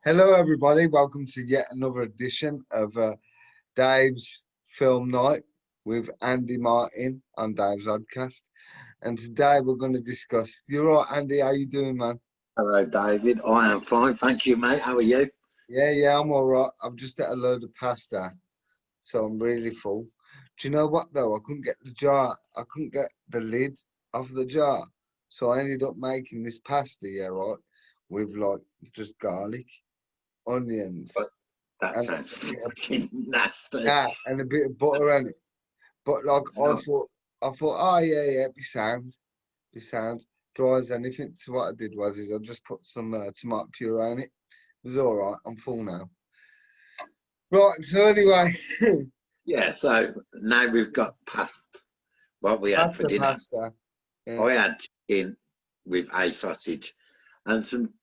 Hello, everybody. Welcome to yet another edition of Dave's Film Night with Andy Martin on Dave's Oddcast. And today we're going to discuss. You're right, Andy. How you doing, man? Hello, David. I am fine, thank you, mate. How are you? Yeah, I'm all right. I've just had a load of pasta, so I'm really full. Do you know what though? I couldn't get the jar. I couldn't get the lid off the jar, so I ended up making this pasta. Yeah, right, with like just garlic, But onions, that and sounds a bit of fucking nasty. yeah, and a bit of butter in it. But like No. I thought, oh yeah, be sound. Dry as anything. So what I did was I just put some tomato puree in it. It was all right. I'm full now. Right. So anyway, Yeah, so now we've got past what we had for dinner. pasta. Yeah. I had chicken with a sausage and some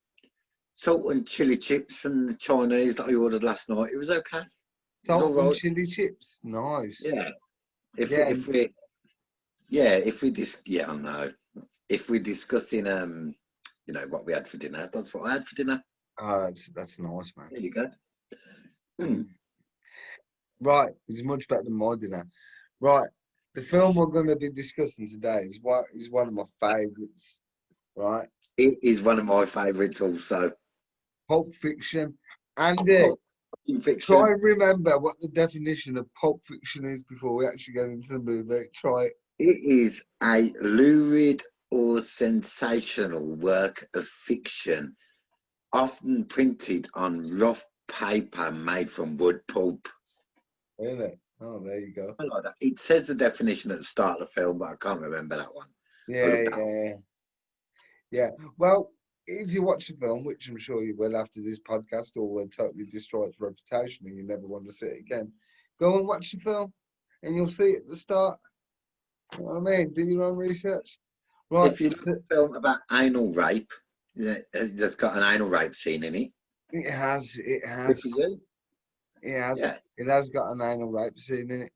salt and chili chips from the Chinese that I ordered last night. It was okay. It was Salt all and right. chili chips. Nice. Yeah. If Yeah. if we yeah, if we yeah, I know. If we're discussing what we had for dinner, that's what I had for dinner. Oh, that's nice, man. There you go. Hmm. Right. It's much better than my dinner. Right. The film we're going to be discussing today is one of my favourites. Right. It is one of my favourites also. Pulp Fiction. Andy, Pulp try Fiction. and remember what the definition of Pulp Fiction is before we actually get into the movie. Try it. It is a lurid or sensational work of fiction, often printed on rough paper made from wood pulp. Really? Oh, there you go. I like that. It says the definition at the start of the film, but I can't remember that one. I Yeah, looked that up. yeah. Well, if you watch the film, which I'm sure you will after this podcast, or will totally destroy its reputation and you never want to see it again, go and watch the film and you'll see it at the start. You know what I mean? Do your own research. Right. If you look at a film about anal rape, there's got an anal rape scene in it. It has, it Good has, for you. it has, Yeah. it has got an anal rape scene in it.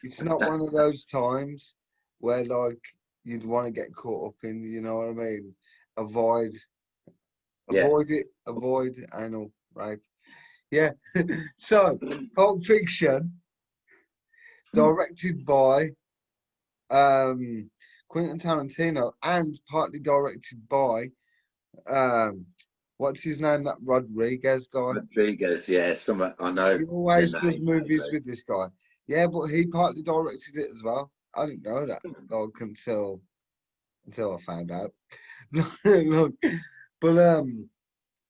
It's not That, one of those times where like you'd want to get caught up in, you know what I mean? Avoid yeah. avoid anal rape. Yeah. So Pulp Fiction, directed by Quentin Tarantino and partly directed by um what's his name? That Rodriguez guy. Rodriguez, yeah, some I know He the always does name. movies with this guy. Yeah, but he partly directed it as well. I didn't know that like until I found out. Look, but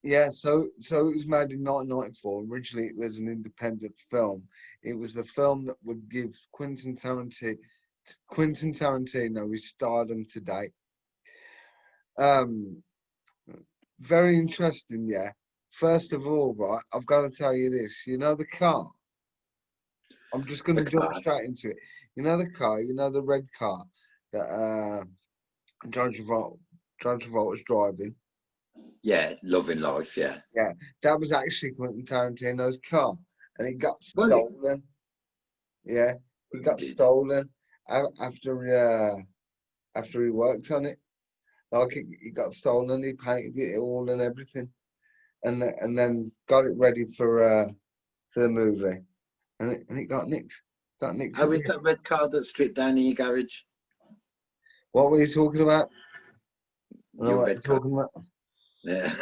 yeah, so it was made in 1994. Originally, it was an independent film. It was the film that would give Quentin Tarantino his stardom to date. Um, very interesting, yeah. First of all, right, I've got to tell you this. You know the car. I'm just going The to jump car. straight into it. You know the car. You know the red car that John Travolta, John Travolta's driving. Yeah, Loving Life, yeah. Yeah, that was actually Quentin Tarantino's car, and it got Was it? stolen. Yeah, it got Did. stolen after he worked on it. Like it got stolen, he painted it all and everything, and then got it ready for the movie, and it got nicked. Got nicked at How is the that red car that's stripped down in your garage? What were you talking about? I know Your what you're red car. talking about. Yeah.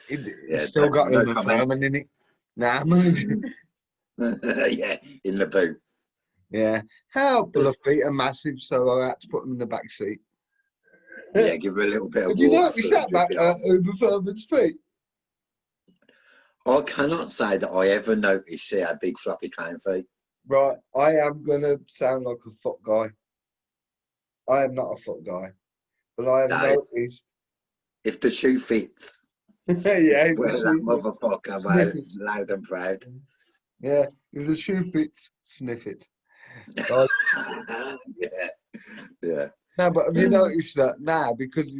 It's Yeah, still got no Uma comment. Thurman in it. Nah, man. Yeah, in the boot. Yeah. Help! But the feet are massive, so I had to put them in the back seat. Yeah, give her a little bit of Have you water noticed for her, that drip about it on. Uma Thurman's feet? I cannot say that I ever noticed she had big floppy clown feet. Right, I am gonna sound like a foot guy. I am not a foot guy, but I have No, noticed. if the shoe fits, Yeah, if the wear that shoe fits, motherfucker sniff out it. loud and proud. Yeah, if the shoe fits, sniff it. Like, Yeah, yeah. no, but have you noticed that? Nah, because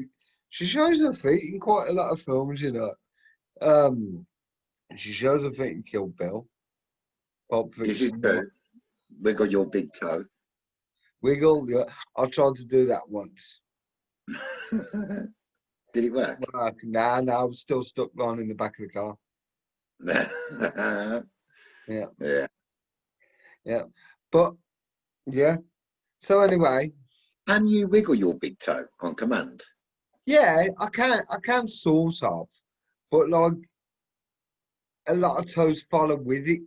she shows her feet in quite a lot of films, you know. Um, she shows her feet in Kill Bill, Pulp This is Fiction. true. We got your big toe. Wiggle. Yeah, I tried to do that once. Did it work? Nah, I was still stuck lying in the back of the car. Yeah, Yeah. yeah. But yeah. So anyway, Can you wiggle your big toe on command? yeah, I can sort of, but like a lot of toes follow with it.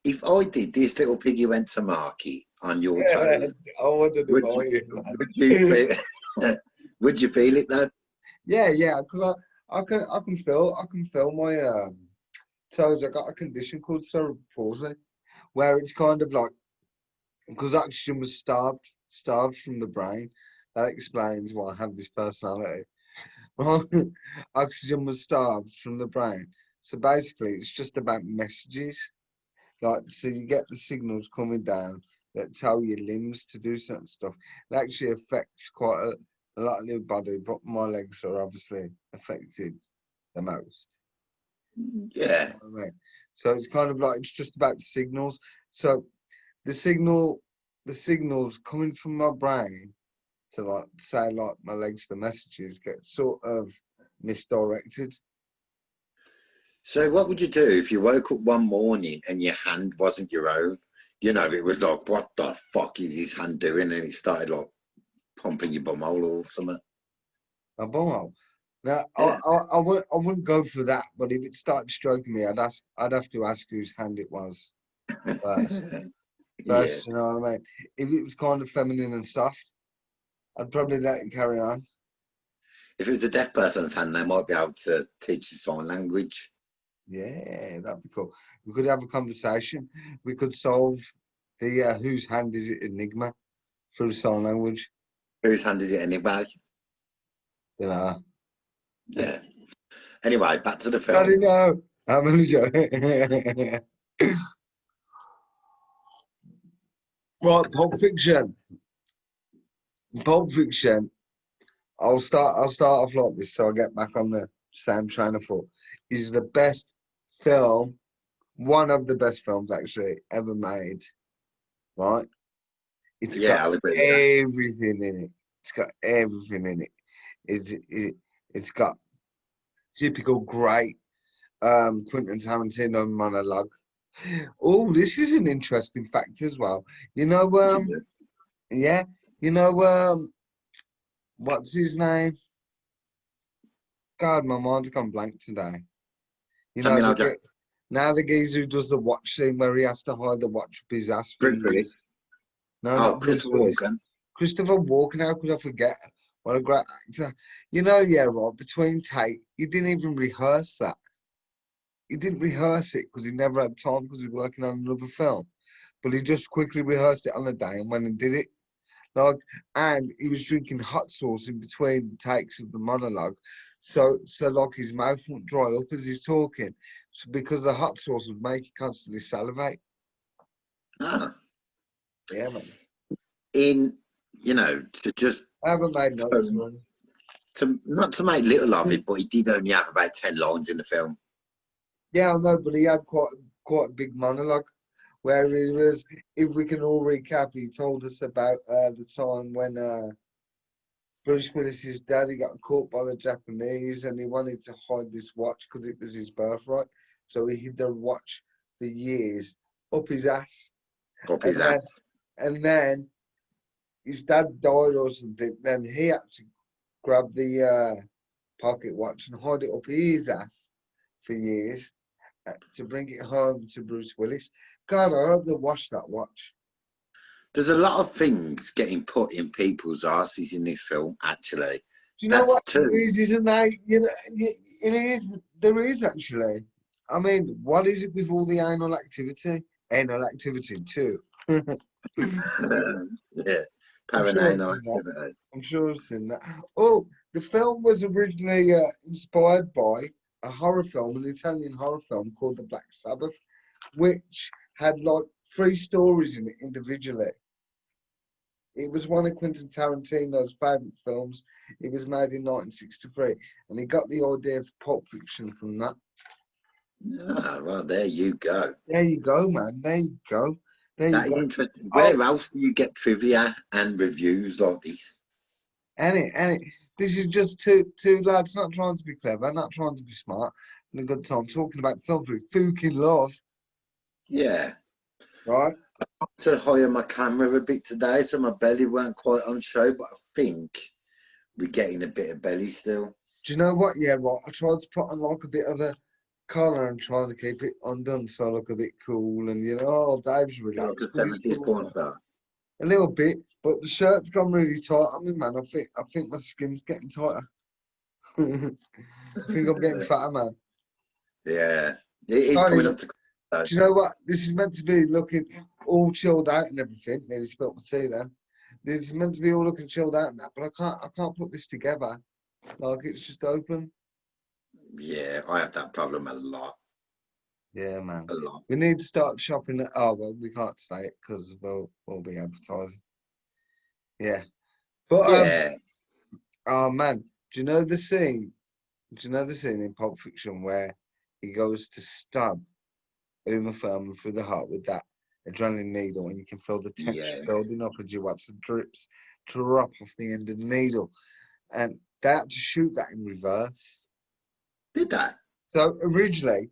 If I did this little piggy went to market on your I toes, wouldn't would buy you it, man. would you feel would you feel it though? Yeah, because I can feel my toes. I got a condition called cerebral palsy, where it's kind of like because oxygen was starved from the brain. That explains why I have this personality. Oxygen was starved from the brain. So basically, it's just about messages. Like, so you get the signals coming down that tell your limbs to do certain stuff. It actually affects quite a lot of your body, but my legs are obviously affected the most. Yeah. You know what I mean? So it's kind of like it's just about signals. So the the signals coming from my brain to like say like my legs, the messages get sort of misdirected. So what would you do if you woke up one morning and your hand wasn't your own? You know, it was like, what the fuck is his hand doing? And it started like pumping your bumhole or something. My bumhole. Now, Yeah. I wouldn't go for that, but if it started stroking me, I'd have to ask whose hand it was first. Yeah. You know what I mean? If it was kind of feminine and soft, I'd probably let it carry on. If it was a deaf person's hand, they might be able to teach you sign language. Yeah, that'd be cool. We could have a conversation. We could solve the whose hand is it enigma through sign language. Whose hand is it anyway? You know. Yeah. Anyway, back to the I film. don't know. I'm only joking. Right, Pulp Fiction. Pulp Fiction. I'll start off like this so I get back on the same train of thought. Is the best film, one of the best films actually ever made, right? It's got Yeah, I'll agree with that. everything in it. It's got everything in it. It's got typical great Quentin Tarantino monologue. Oh, this is an interesting fact as well. You know, yeah, you know, what's his name? God, my mind's gone blank today. You know, Samuel L. Jackson. now the geezer who does the watch scene where he has to hide the watch up his ass for Bruce Willis. years. No, Oh, not Bruce Christopher Willis. Walken. Christopher Walken, how could I forget? What a great actor. You know, yeah, right, between take, he didn't even rehearse that. He didn't rehearse it because he never had time because he was working on another film. But he just quickly rehearsed it on the day and went and did it. Like, and he was drinking hot sauce in between takes of the monologue, so like his mouth wouldn't dry up as he's talking, so because the hot sauce would make it constantly salivate. Ah. Yeah, man. In, you know, to just I haven't made notes, to, man. to not to make little of it, but he did only have about 10 lines in the film. Yeah, I know, but he had quite a big monologue where he was. If we can all recap, he told us about the time when Bruce Willis's daddy got caught by the Japanese and he wanted to hide this watch because it was his birthright. So he hid the watch for years up his ass. Up his And then ass. and then his dad died or something. Then he had to grab the pocket watch and hide it up his ass for years to bring it home to Bruce Willis. God, I hope they watch that watch. There's a lot of things getting put in people's asses in this film, actually. Do you know That's what there two. is, isn't there? You know, it is. There is actually. I mean, what is it with all the anal activity? Anal activity too. I'm Yeah. sure I've Paranormal seen that. activity. I'm sure I've seen that. Oh, the film was originally inspired by a horror film, an Italian horror film called The Black Sabbath, which had like three stories in it individually. It was one of Quentin Tarantino's favourite films. It was made in 1963, and he got the idea for Pulp Fiction from that. Ah, well, there you go. There you go, man. There you go. There you That is go. interesting. Oh, Where else do you get trivia and reviews like this? and it. This is just two lads not trying to be clever, not trying to be smart, and a good time talking about film through fucking love, Yeah. right? To hire my camera a bit today, so my belly weren't quite on show, but I think we're getting a bit of belly still. Do you know what? Yeah, right. I tried to put on like a bit of a collar and trying to keep it undone so I look a bit cool, and oh, Dave's You're like relaxed, a but he's 70s porn cool. star. A little bit, but the shirt's gone really tight on me, man. I think my skin's getting tighter. I think I'm getting fatter, man. Yeah. It is coming Sorry, up to. do you know what? This is meant to be looking all chilled out and everything. Nearly spilt my tea then. This is meant to be all looking chilled out and that, but I can't put this together. Like it's just open. Yeah, I have that problem a lot. Yeah, man. A lot. We need to start shopping at. Oh well, we can't say it because we'll be advertising. Yeah, but Yeah. oh man, do you know the scene? Do you know the scene in Pulp Fiction where he goes to stab Uma Thurman through the heart with that adrenaline needle, and you can feel the tension Yeah. building up as you watch the drips drop off the end of the needle, and they had to shoot that in reverse. Did that? So originally,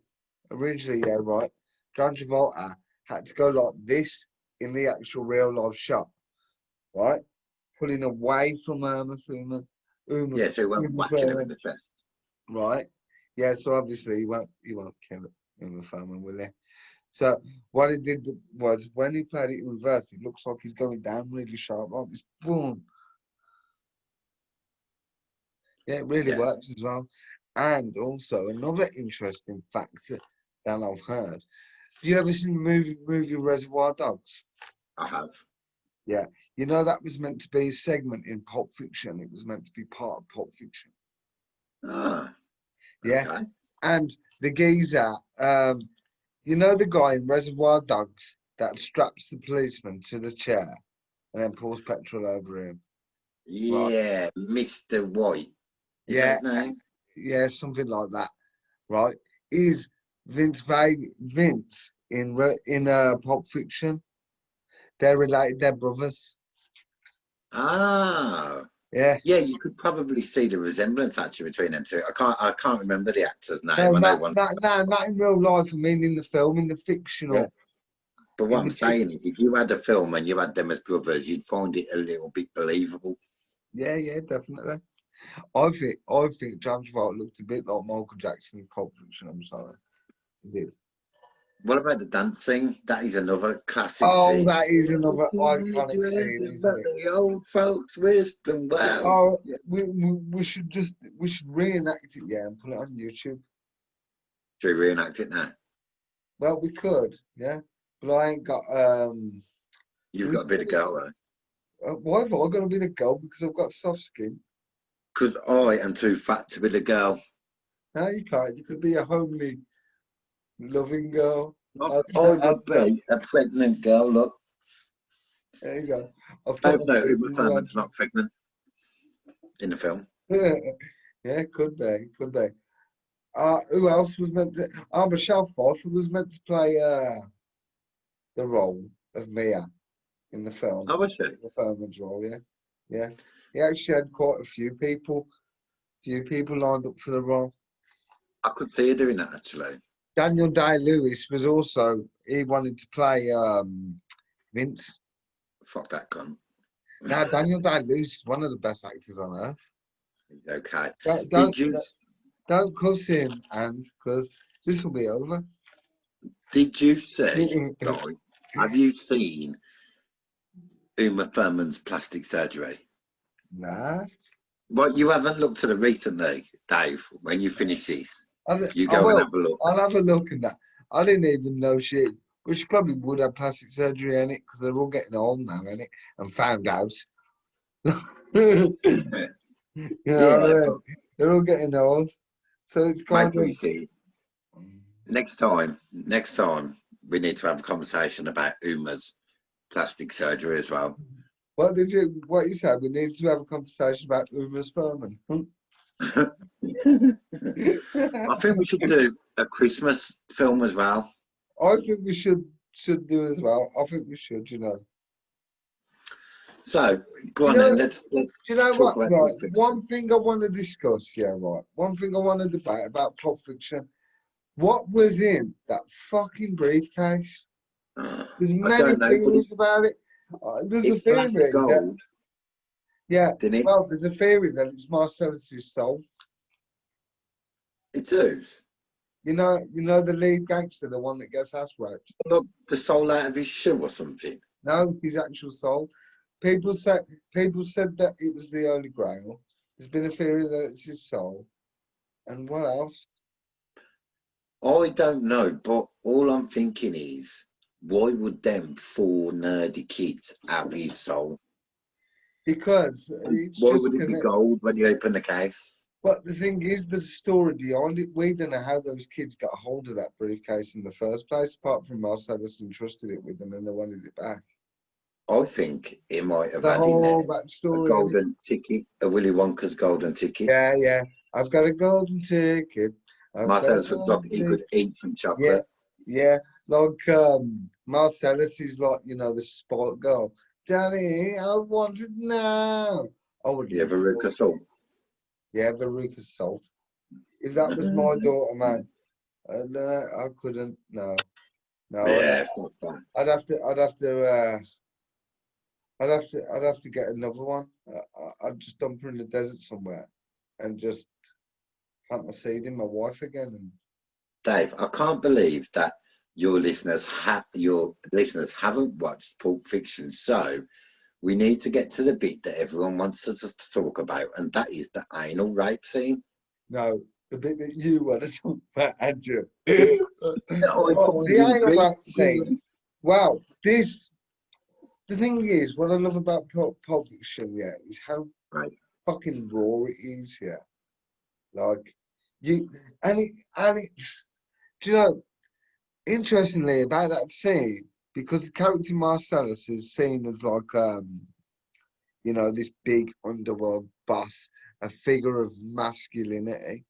yeah, right. John Travolta had to go like this in the actual real life shot, right? Pulling away from Uma, Yeah, so he went Uma whacking him in Thurman, the chest. right? Yeah, so obviously he won't kill Uma Thurman, will he? So what he did was when he played it in reverse, it looks like he's going down really sharp, like this. Boom. Yeah, it really Yeah, works as well. And also another interesting fact that I've heard. Have you ever seen the movie Reservoir Dogs? I have. Yeah, you know that was meant to be a segment in Pulp Fiction. It was meant to be part of Pulp Fiction. Ah, Yeah, okay. and the geezer, you know the guy in Reservoir Dogs that straps the policeman to the chair and then pours petrol over him. Right. Yeah, Mr. White. Is that Yeah, his name? yeah, something like that. Right. Is Vince in Pulp Fiction? They're related. They're brothers. Ah, Yeah. yeah, you could probably see the resemblance actually between them two. I can't remember the actor's No, name. I know not one. not no, not in real life. I mean, in the film, in the Yeah. fictional, But what in I'm the fic. saying is, if you had a film and you had them as brothers, you'd find it a little bit believable. Yeah, yeah, definitely. I think John Travolta looked a bit like Michael Jackson in Pulp Fiction. I'm sorry. He did. What about the dancing? That is another classic Oh, scene. that is another iconic scene, isn't it? The old folks wisdom. Wow. Oh, Yeah. we should reenact it, yeah, and put it on YouTube. Should we reenact it now? Well, we could, yeah, but I ain't got You've got who's a bit gonna of be, girl though. why have I got to be the girl because I've got soft skin? Because I am too fat to be the girl. No, you can't. You could be a homely, loving girl. I I'll, would be a pregnant girl. Look, there you go. I've I put hope my no, feet Uma in the Thurman's laundry. not pregnant in the film. Yeah, could be, could be. Who else was meant to? Michelle Pfeiffer was meant to play the role of Mia in the film. I wish The Thurman's role, yeah, yeah. He actually had quite a few people lined up for the role. I could see her doing that actually. Daniel Day-Lewis was also he wanted to play Vince. Fuck that gun. Now Daniel Day-Lewis is one of the best actors on earth. Okay. Don't Did don't, you don't cuss him, and because this will be over. did you see? Sorry. Have you seen Uma Thurman's plastic surgery? Nah, Well, you haven't looked at it recently, Dave. When you finish this, you I go and will. have a look. I'll have a look at that. I didn't even know shit. We should probably would have plastic surgery in it because they're all getting old now, in it, and found out. You know Yeah, what I but mean? They're all getting old, so it's make kind sure of. you see. Next time, we need to have a conversation about Uma's plastic surgery as well. What you said? We need to have a conversation about Uma's Furman. I think we should do a Christmas film as well. I think we should do as well. I think we should, you know. So go You on know, then. do Let's you know talk what? about Right, Pulp Fiction. one thing I want to discuss, yeah, right. One thing I want to debate about Pulp Fiction. What was in that fucking briefcase? There's I many don't know, but theories about it. There's a it flashed theory that, gold, yeah, didn't it? well, there's a theory that it's Marcellus's soul. It is. You know the lead gangster, the one that gets ass raped. Look, the soul out of his shoe or something. No, his actual soul. People said people said that it was the Holy Grail. There's been a theory that it's his soul. And what else? I don't know, but all I'm thinking is, why would them four nerdy kids have his soul? Because And it's why just would it be connect. gold when you open the case? But the thing is, there's a story beyond it. We don't know how those kids got hold of that briefcase in the first place, apart from Marcellus entrusted it with them and they wanted it back. I think it might have The had in whole there a backstory, innit? golden ticket, a Willy Wonka's golden ticket. Yeah, yeah. I've got a golden ticket. I've got a Marcellus looks like golden he could ticket. eat some Yeah, chocolate. yeah. Like Marcellus is like, you know, the sport girl. Daddy, I want it now. I would You love ever to rook go. a salt? Yeah, the Rufus Salt. If that was my daughter, man, no, I couldn't. No, no, Yeah, it's not fun. I'd have to get another one. I'd just dump her in the desert somewhere and just plant my seed in my wife again. And Dave, I can't believe that your listeners haven't watched Pulp Fiction. So we need to get to the bit that everyone wants us to talk about, and that is the anal rape scene. no, the bit that you want to talk about, Andrew. That I Oh, find the anal rat scene. intriguing. Wow, the thing is, what I love about Pulp Fiction, yeah, is how Right. fucking raw it is, yeah. Like you, and it's, do you know, interestingly about that scene, because the character Marcellus is seen as like, you know, this big underworld boss, a figure of masculinity,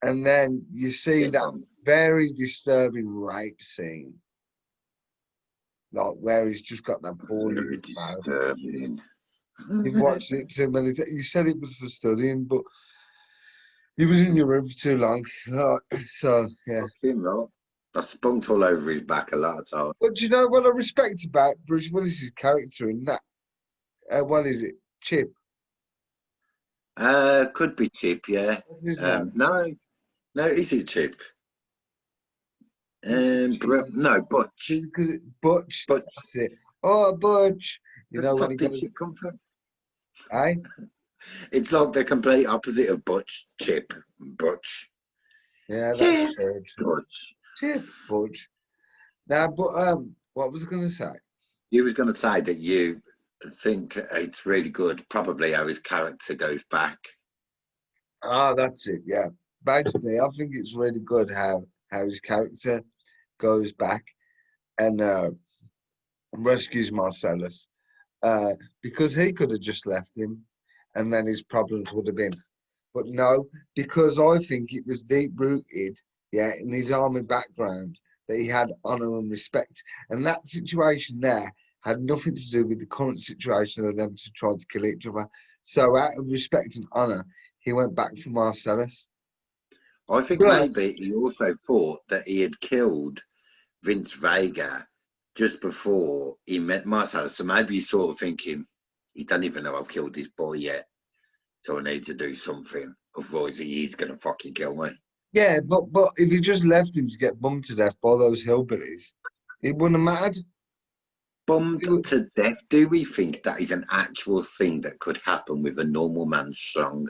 and then you see Yeah, that very disturbing rape scene, like where he's just got that ball in very his mouth. disturbing. You've watched it too many times. You said it was for studying, but he was in your room for too long. So yeah. Fucking right. I spunked all over his back a lot of times. But do you know what I respect about Bruce Willis's character in that? What is it? Chip. Could be Chip, yeah. What's his name? No, no, is it Chip? No, Butch. Butch. Butch. That's it. Oh, Butch. You Where the know when he fuck did goes, Chip come from? eh? It's like the complete opposite of Butch. Chip. Butch. Yeah, that's Chip. true. Butch. Chip, Butch. Now, but what was I going to say? You was going to say that you think it's really good, probably how his character goes back. Ah, that's it. Yeah. Basically, I think it's really good how his character goes back and rescues Marcellus. Because he could have just left him and then his problems would have been. But no, because I think it was deep rooted, yeah, in his army background that he had honour and respect. And that situation there had nothing to do with the current situation of them to try to kill each other. So out of respect and honour, he went back for Marcellus. I think Plus, maybe he also thought that he had killed Vince Vega just before he met Marcellus. So maybe he's sort of thinking, he doesn't even know I've killed this boy yet. So I need to do something. Otherwise, he's going to fucking kill me. yeah, but if you just left him to get bummed to death by those hillbillies, it wouldn't have mattered. Bummed to death. Do we think that is an actual thing that could happen with a normal man's song?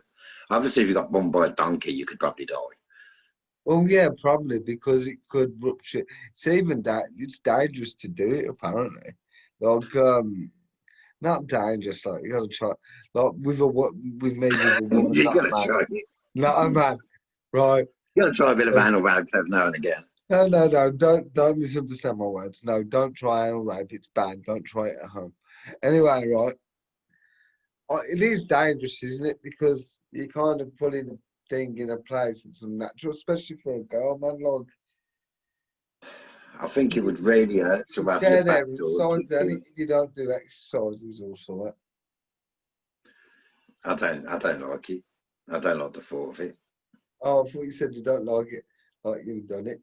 Obviously, if you got bummed by a donkey, you could probably die. Well, yeah, probably because it could rupture. It's even that it's dangerous to do it. Apparently, like not dangerous. Like you gotta try. Like with me with a woman, You're not going a to man, try it. not a man. Right? You're going to try a bit of Uh, anal rape now and again. No, no, no. Don't misunderstand my words. No, don't try anal rape. It's bad. Don't try it at home. Anyway, right? It is dangerous, isn't it? Because you kind of putting a thing in a place that's unnatural, especially for a girl, man. Like I think it would really hurt to have your Yeah, back there, door besides kicked that, in. if you don't do exercises or so. I don't like it. I don't like the thought of it. Oh, I thought you said you don't like it, like you've done it.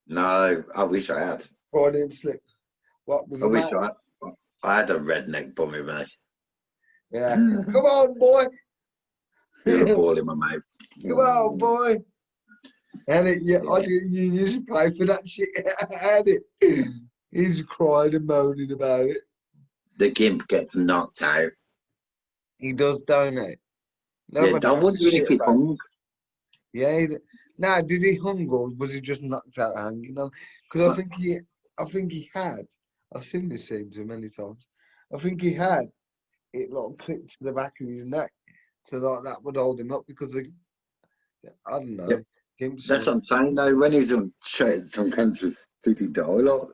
No, I wish I had. Friday and slip. What, with I a wish mate? I had a redneck bummy, mate. Yeah. Come on, boy. You're a Come ball in my mouth. on, boy. And Yeah. you used to pay for that shit. Had it. He's crying and moaning about it. The gimp gets knocked out. He does, don't he? Yeah, Nobody I'm gives a wondering shit if he about it. hung. Yeah. Nah, did he hung or was he just knocked out hanging on? Because I think he had. I've seen this scene too many times. I think he had it like clipped to the back of his neck, so like that would hold him up because I don't Yeah, know. Gimps that's are, what I'm saying though. When he's on some cancer, did he die? Like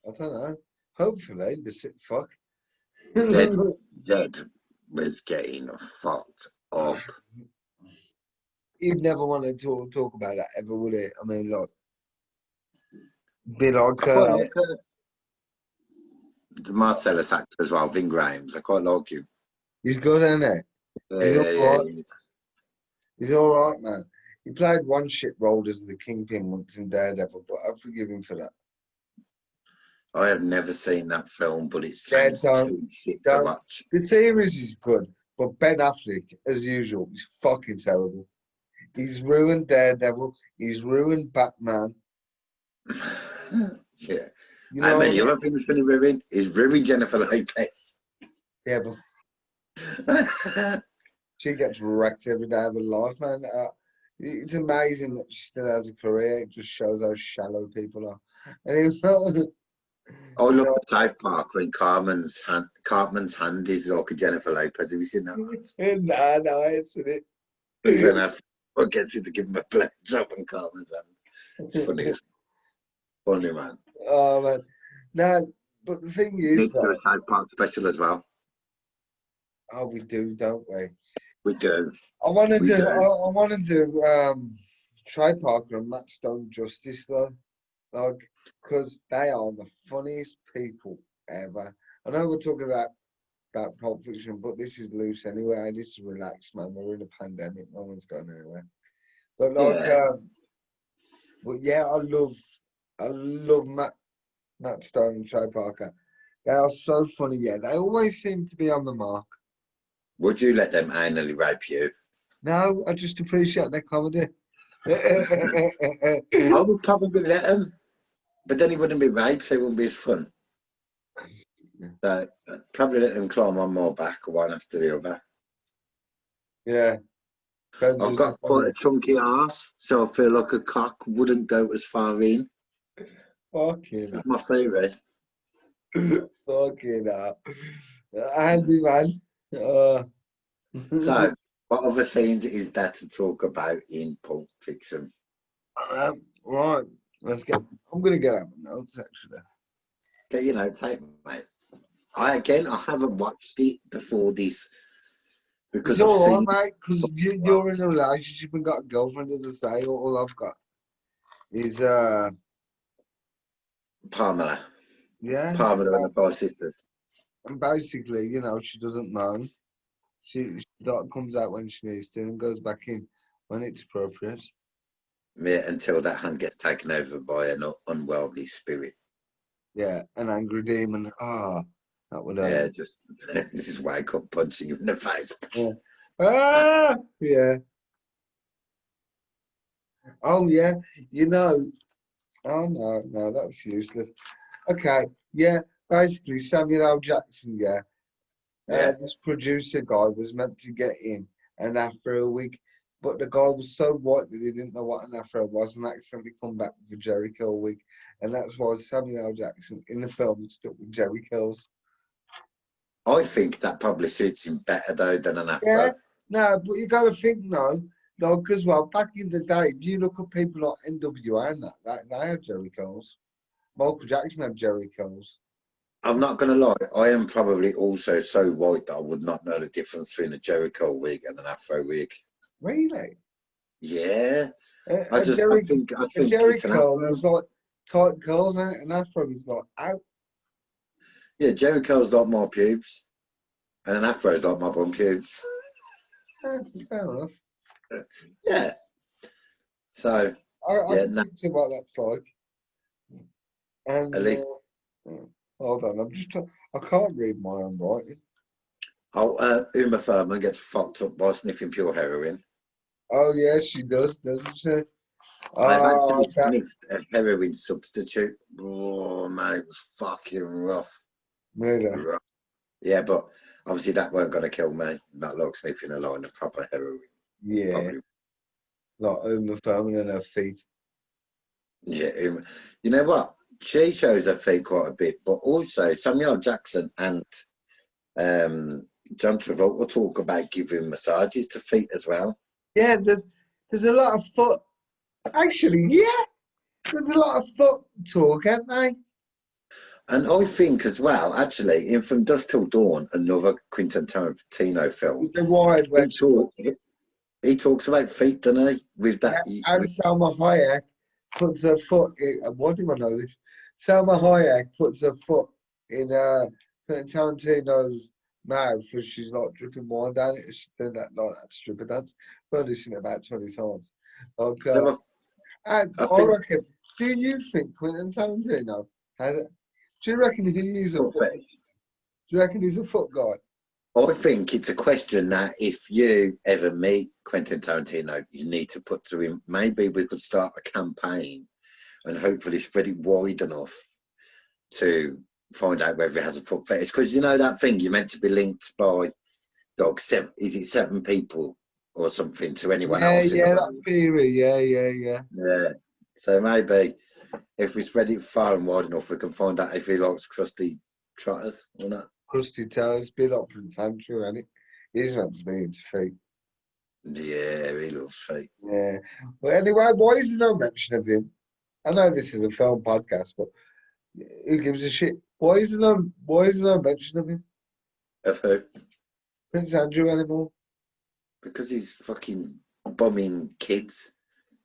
I don't know. Hopefully, the sick fuck. Zed, Zed was getting fucked up. He'd never want to talk about that ever, would he? I mean, like, be like, I quite like the Marcellus actor as well, Ving Rhames. I quite like him. he's good, isn't he? He's all Yeah. right. He's all right, man. He played one shit role as the Kingpin once in Daredevil, but I forgive him for that. I have never seen that film, but it Yeah, sounds too shit to don't. watch. The series is good, but Ben Affleck, as usual, is fucking terrible. He's ruined Daredevil. He's ruined Batman. Yeah. You How know, many other things can he ruin? He's ruined Jennifer Lopez. yeah, but she gets wrecked every day of her life, man. It's amazing that she still has a career. It just shows how shallow people are. And Oh, you look know, at South Park when Cartman's hand is like a Jennifer Lopez. Have you seen that? nah, no, it's it. And then I gets it to give him a black job on Cartman's hand. It's funny. It's funny, man. Oh man, no, but the thing is Need to do a though, South Park special as well. oh, we do, don't we? We do. I wanted We to, do. I wanted to try Parker and Matt Stone justice though, like, because they are the funniest people ever. I know we're talking about Pulp Fiction, but this is loose anyway. This is relaxed, man. We're in a pandemic. No one's going anywhere. But like, Yeah. but yeah, I love Matt Stone and Trey Parker. They are so funny. Yeah, they always seem to be on the mark. Would you let them anally rape you? No, I just appreciate their comedy. I would probably let them, but then he wouldn't be raped, so it wouldn't be as fun. So I'd probably let them climb on my back, one after the other. Yeah, depends I've who's the got quite a funniest. chunky ass, so I feel like a cock wouldn't go as far in. Fucking That's my favourite. fucking hell. Andy, man. So, what other scenes is there to talk about in Pulp Fiction? Right, let's get. I'm gonna get out my notes actually. That take mate. I haven't watched it before this It's because I've all seen right, mate, because well, you're in a relationship and got a girlfriend, as I say. All I've got is Pamela, yeah, Pamela and the Five Sisters. and basically, she doesn't moan. She comes out when she needs to and goes back in when it's appropriate. Yeah, until that hand gets taken over by an unworldly spirit. Yeah, an angry demon. Ah, that would Yeah, hurt. just this is wake up punching you in the face. Yeah. Ah, yeah. Oh yeah. You know. Oh no, no, that's useless. Okay. Yeah. Basically, Samuel L. Jackson. Yeah. Yeah, This producer guy was meant to get in an afro wig, but the guy was so white that he didn't know what an afro was and accidentally come back with a Jerry curl wig. And that's why Samuel L. Jackson in the film stuck with Jerry curls. I think that probably suits him better though than an Yeah, afro. no, but you got to think, no, like as well, back in the day, if you look at people like NWA and they had Jerry curls. Michael Jackson had Jerry curls. I'm not gonna lie, I am probably also so white that I would not know the difference between a Jericho wig and an afro wig. Really? Yeah. A I Jerry think a Jerry it's an curl afro. was like tight curls on it, and afro is like out. Yeah, Jerry curls like my pubes, and an afro's like my bum pubes. Fair enough. Yeah. So I yeah, can no, picture what that's like. at And least hold on, I can't read my own writing. Uma Thurman gets fucked up by sniffing pure heroin. Oh yeah, she does, doesn't she? I've actually That sniffed a heroin substitute. Oh man, it was fucking rough. really. Rough. Yeah, but obviously that weren't gonna kill me. Not like sniffing a line of proper heroin. Yeah, Probably. like Uma Thurman and her feet. Yeah. You know what? She shows her feet quite a bit, but also Samuel Jackson and um, John Travolta talk about giving massages to feet as well. Yeah, there's a lot of foot. Actually, yeah, there's a lot of foot talk, aren't they? And I think as well, actually, in From Dusk Till Dawn, another Quentin Tarantino film, With the wide he, when she talk, walks. he talks about feet, doesn't he? With Yeah, that, and Salma Hayek puts her foot in. Why do I know this? Salma Hayek puts her foot in Quentin Tarantino's mouth as she's like dripping wine down it. She's doing that like that stripper dance. I've only seen it about 20 times. Like, and I I think reckon, do you think Quentin Tarantino has it? Do you reckon he is a foot foot? fetish. Do you reckon he's a foot guy? I think it's a question that if you ever meet Quentin Tarantino, you need to put to him. Maybe we could start a campaign and hopefully spread it wide enough to find out whether he has a foot fetish. Because you know that thing you're meant to be linked by like seven, is it 7 people or something to anyone Yeah, else in the yeah, that world? theory. Yeah, yeah, yeah. Yeah. So maybe if we spread it far and wide enough, we can find out if he likes crusty trotters or not. Crusty toes, bit up Prince Andrew, and it. He's meant to be into feet. Yeah, he loves feet. Yeah. But anyway, why is there no mention of him? I know this is a film podcast, but who gives a shit? Why is there no mention of him? Of who? Prince Andrew anymore? Because he's fucking bumming kids.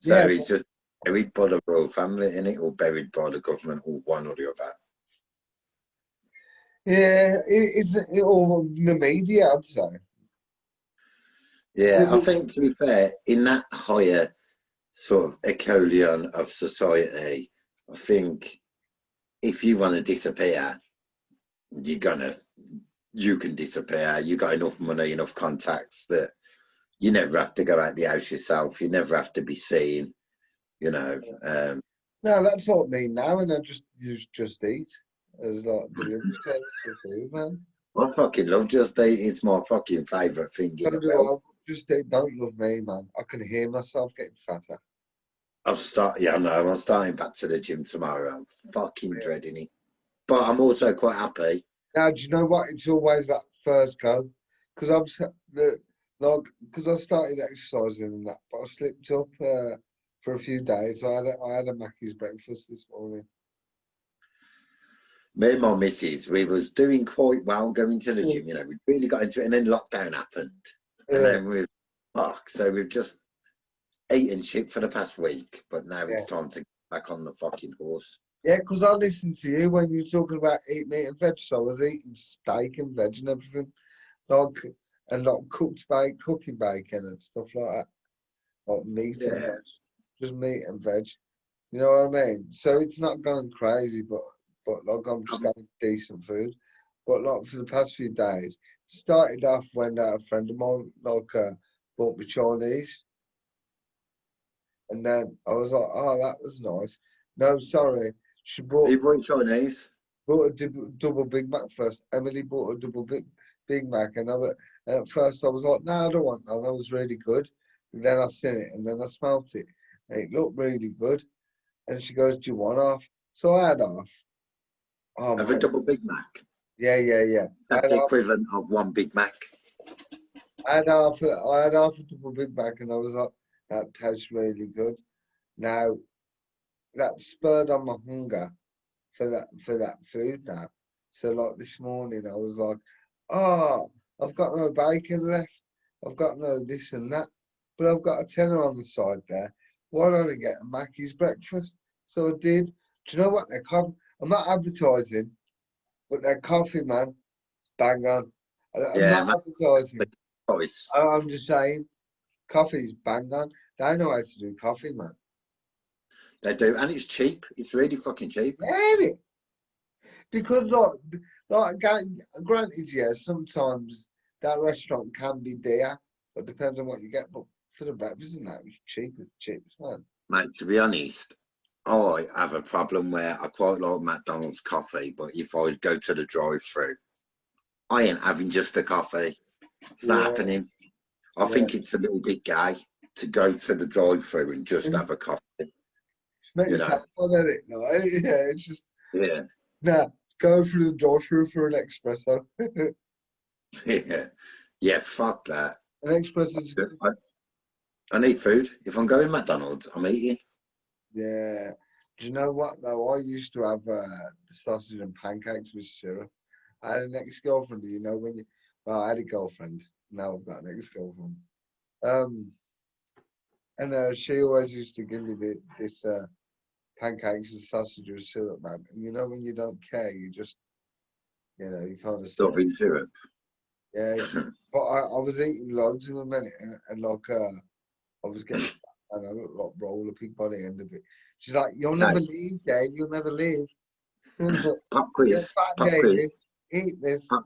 Yeah, So he's but just buried by the royal family in it, or buried by the government, or one or the other. yeah, it's all the media, I'd say. Yeah, Was I it? think to be fair, in that higher sort of echelon of society, I think if you want to disappear, you're gonna you can disappear. You got enough money, enough contacts that you never have to go out the house yourself. You never have to be seen. You know. No, that's not me now, and I just use Just Eat as like delivery service for food, man. I fucking love Just Eat. It's my fucking favourite thing So in the do world. I. Just Eat don't love me, man. I can hear myself getting fatter. Yeah, I know. I'm starting back to the gym tomorrow. I'm fucking Yeah. dreading it, but I'm also quite happy. Now, do you know what? It's always that first go, because because I started exercising and that, but I slipped up for a few days. I had a Mackey's breakfast this morning. Me and my missus, we was doing quite well going to the Mm. gym. You know, we really got into it, and then lockdown happened, and Uh, then we fuck. So we've just eaten shit for the past week, but now yeah, it's time to get back on the fucking horse. yeah, because I listened to you when you were talking about eating meat and veg. So I was eating steak and veg and everything, like and like cooking bacon and stuff like that, like meat and Yeah, veg, just meat and veg. You know what I mean? So it's not going crazy, but like I'm just um, having decent food. But like for the past few days, started off when a friend of mine bought me Chinese, and then I was like, oh, that was nice. No, sorry, she bought people eat Chinese. bought a double Big Mac first. Emily bought a double Big Mac, and at first I was like, no, I don't want that. That was really good. And then I seen it, and then I smelt it, and it looked really good. And she goes, do you want half? So I had half. Oh Have a my, double Big Mac. yeah, yeah, yeah. I That's had the half, equivalent of one Big Mac. I had half a double Big Mac, and I was like, that tastes really good. Now that spurred on my hunger for that food now. So like this morning, I was like, oh, I've got no bacon left. I've got no this and that, but I've got a tenner on the side there. Why don't I get a Mackey's breakfast? So I did. Do you know what? Their coffee, I'm not advertising, but their coffee, man, bang on. I'm Yeah, not man. advertising. Choice. I'm just saying, coffee's bang on. They know how to do coffee, man. They do, and it's cheap. It's really fucking cheap. Yeah, because granted, yeah, sometimes that restaurant can be dear, but depends on what you get. But for the breakfast and that, it's cheap. It's cheap, man. Mate, to be honest, I have a problem where I quite like McDonald's coffee, but if I go to the drive-through, I ain't having just a coffee. It's not Yeah, happening. I yeah. think it's a little bit gay to go to the drive-through and just have a coffee. Just make You know? yourself fun at it, no? Yeah, it's just Yeah, nah. Go through the drive-through for an espresso. yeah, yeah. Fuck that. An espresso, I, I need food. If I'm going McDonald's, I'm eating. yeah. Do you know what though? I used to have the sausage and pancakes with syrup. I had an ex-girlfriend. You know when you? Well, I had a girlfriend. Now I've got an ex-girlfriend. Um, and she always used to give me this pancakes and sausage with syrup, man. And you know when you don't care, you just you kind of Stop say, eating syrup. yeah. But I was eating loads of them, and like I was getting fat, and I looked like roller pig by the end of it. She's like, "You'll never Okay, leave, Dave. You'll never leave." pop You're quiz. fat, Pop quiz. David. Eat this. Pop,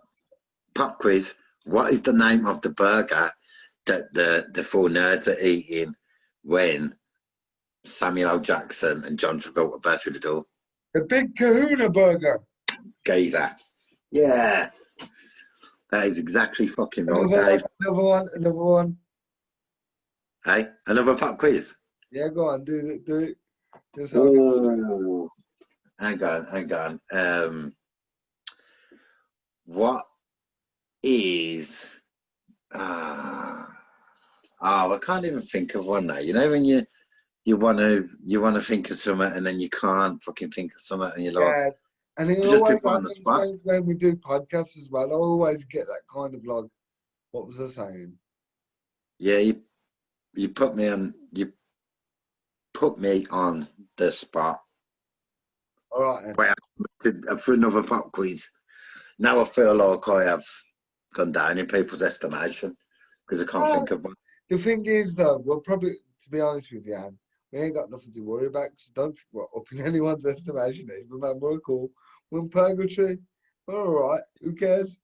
pop quiz. What is the name of the burger that the four nerds are eating when Samuel L. Jackson and John Travolta burst through the door? The big Kahuna burger. Gazer. Yeah, that is exactly fucking right, Another one, Dave. another one, another one. Hey, another pop quiz. Yeah, go on, do it, do it. Do something. Oh, hang on, hang on. What is? Oh, I can't even think of one now. You know when you want to think of something and then you can't fucking think of something and you're like, Yeah, and it you just always put on the happens spot. when we do podcasts as well. I always get that kind of like, what was I saying? Yeah, you put me on the spot. All right, then. Wait, for another pop quiz. Now I feel like I have gone down in people's estimation because I can't Ah, think of one. the thing is, though, we'll probably, to be honest with you, Anne, we ain't got nothing to worry about because don't think we're up in anyone's estimation. Even man, we're cool. We're in purgatory. We're all right. Who cares?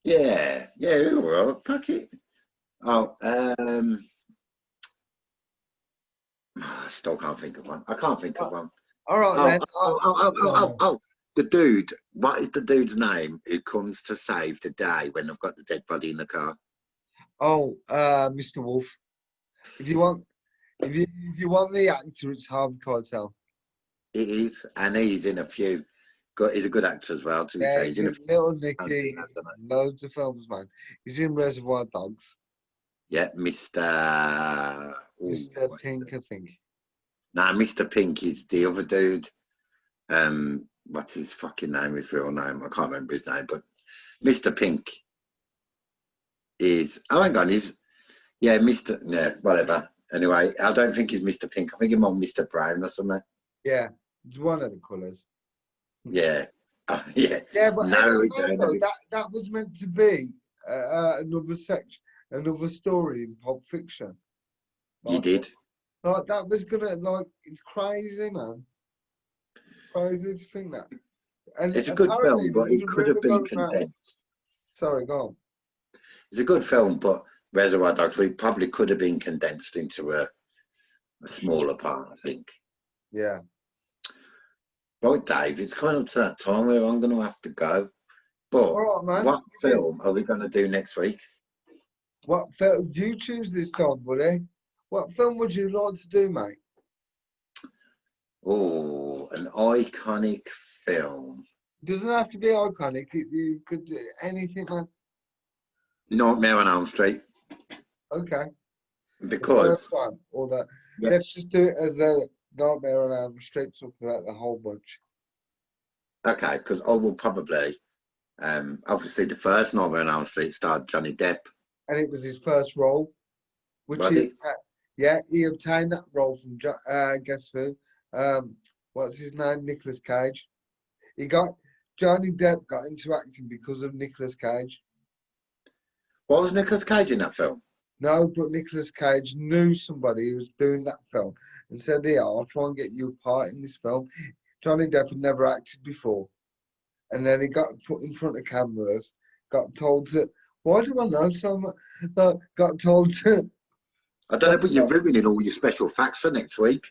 Yeah, yeah, all right, fuck it. Oh, I still can't think of one. I can't think of one. All right, Oh, then. the dude. What is the dude's name who comes to save the day when they've got the dead body in the car? Mr. Wolf. If you want, if you want the actor, it's Harvey Keitel. It is, and he's in a few. He's a good actor as well. To be Yeah, fair, he's he's in a in few. Little I don't Nicky, know. loads of films, man. He's in Reservoir Dogs. Yeah, Mr. Ooh, Mr. what is Pink, it? I think. Nah, Mr. Pink is the other dude. What's his fucking name? His real name? I can't remember his name, but Mr. Pink is. Oh, hang on, yeah, Mr. Yeah, whatever. Anyway, I don't think he's Mr. Pink. I think he's more Mr. Brown or something. Yeah, it's one of the colours. Yeah. Yeah. Yeah, but Narrow it man, down a though, bit. that was meant to be another section, another story in Pulp Fiction. You Like, did. like that was gonna like it's crazy, man. Crazy to think that. And It's a good apparently film, there but was it a could have rumor been going around. condensed. Sorry, go on. It's a good film, but Reservoir Dogs probably could have been condensed into a smaller part, I think. Yeah. Right, Dave, it's kind of to that time where I'm going to have to go. But All right, man. what film are we going to do next week? What film do you choose this time, buddy? What film would you like to do, mate? Oh, an iconic film. It doesn't have to be iconic. You could do anything, man. Nightmare on Elm Street. Okay. The Because, first one, or that. yeah, Let's just do it as a Nightmare on Elm Street, talk about the whole bunch. okay, because I will probably, obviously the first Nightmare on Elm Street starred Johnny Depp. And it was his first role, which Was it? yeah, he obtained that role from guess who? What's his name? Nicolas Cage. He got Johnny Depp got into acting because of Nicolas Cage. What was Nicolas Cage in that film? No, but Nicolas Cage knew somebody who was doing that film and said, "Yeah, I'll try and get you a part in this film." Johnny Depp had never acted before, and then he got put in front of cameras, got told to. Why do I know so much? Got told to. I don't know, Got but you're told, ruining all your special facts for next week.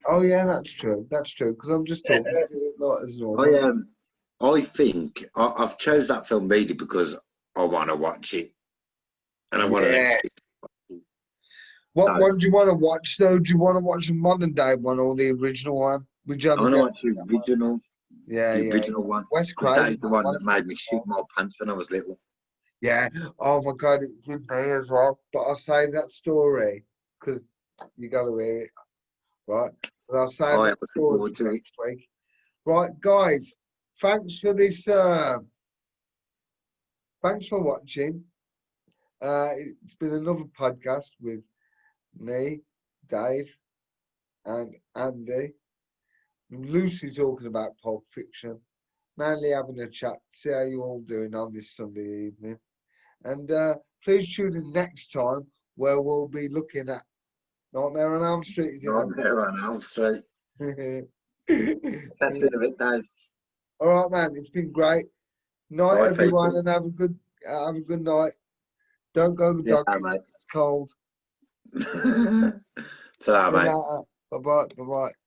oh yeah, that's true. That's true. Because I'm just talking to you like as I normal. I think I've chose that film really because I want to watch it and I want an excuse. Yes. What So one do you want to watch though? Do you want to watch the modern day one or the original one with I Johnny want to Depp? watch the That one? original, Yeah, the yeah. original one, Wes because that is Craven, the that one one. that made me shit my pants when I was little. Yeah. Oh my God, it did me as well. But I'll save that story because you got to hear it, right? But I'll save I am that looking story forward for to it. next week. Right, guys. Thanks for this. Thanks for watching. It's been another podcast with me, Dave, and Andy. Lucy talking about Pulp Fiction. Mainly having a chat, see how you all doing on this Sunday evening. And please tune in next time where we'll be looking at Nightmare on Elm Street, is it? Nightmare on Elm Street. Andy? Catch you in a bit, Dave. All right, man. It's been great. Night, Bye, everyone, people. and have a good night. Don't go Yeah, dogging. mate. It's cold. Ta-ra, See you mate. later. Bye bye. Bye bye.